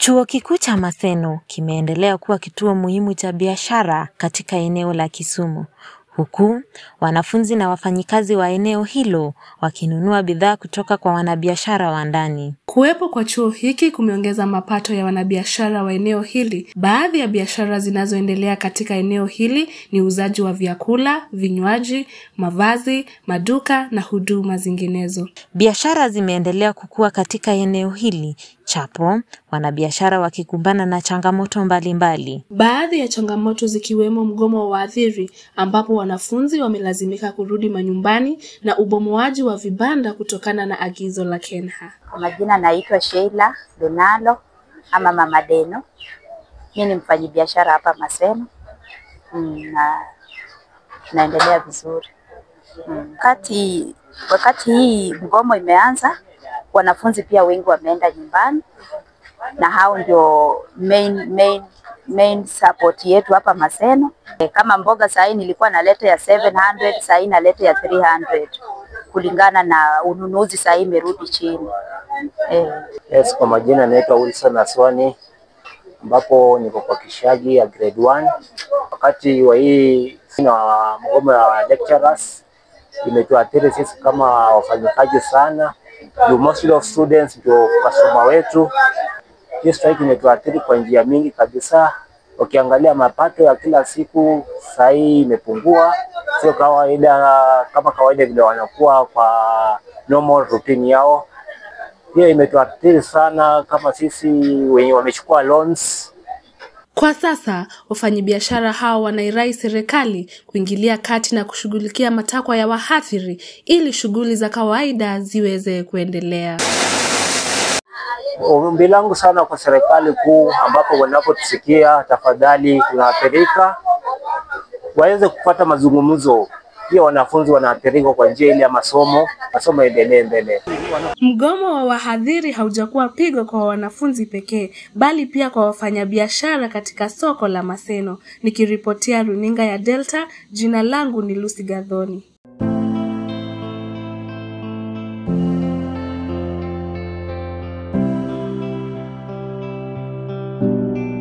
Chuo Kikuu cha Maseno kimeendelea kuwa kituo muhimu cha biashara katika eneo la Kisumu, huku wanafunzi na wafanyikazi wa eneo hilo wakinunua bidhaa kutoka kwa wanabiashara wa ndani. Kuwepo kwa chuo hiki kumeongeza mapato ya wanabiashara wa eneo hili. Baadhi ya biashara zinazoendelea katika eneo hili ni uuzaji wa vyakula, vinywaji, mavazi, maduka na huduma zinginezo. Biashara zimeendelea kukua katika eneo hili, chapo wanabiashara wakikumbana na changamoto mbalimbali. Baadhi ya changamoto zikiwemo mgomo wa wahadhiri ambapo wanafunzi wamelazimika kurudi manyumbani na ubomoaji wa vibanda kutokana na agizo la KENHA. Kwa majina naitwa Sheila Donalo ama Mama Deno. Mimi ni mfanyabiashara hapa Maseno. Naendelea vizuri. Wakati hii mgomo imeanza, wanafunzi pia wengi wameenda nyumbani na hao ndio main support yetu hapa Maseno. Kama mboga sasa nilikuwa naleta ya 700, sasa naleta ya 300 kulingana na ununuzi sasa imerudi chini. Yes, kwa majina naitwa Wilson Aswani, ambapo niko kwa Kishagi ya grade 1. Wakati wa hii na mgomo wa lecturers imetuathiri sisi kama wafanyikazi sana. Most of students ndio customer wetu. Hii strike imetuathiri kwa njia mingi kabisa. Ukiangalia mapato ya kila siku sasa imepungua, sio kama kawaida vile wanakuwa kwa normal routine yao. Pia imetuathiri sana kama sisi wenye wamechukua loans. Kwa sasa wafanyabiashara hao wanairai serikali kuingilia kati na kushughulikia matakwa ya wahadhiri ili shughuli za kawaida ziweze kuendelea. Ombi langu sana kwa serikali kuu, ambapo wanapotusikia tafadhali tunaathirika, waweze kupata mazungumzo. Pia wanafunzi wanaathirika kwa njia ile ya masomo endelee mbele. Mgomo wa wahadhiri haujakuwa pigo kwa wanafunzi pekee, bali pia kwa wafanyabiashara katika soko la Maseno. Nikiripotia runinga ya Delta, jina langu ni Lucy Gadhoni.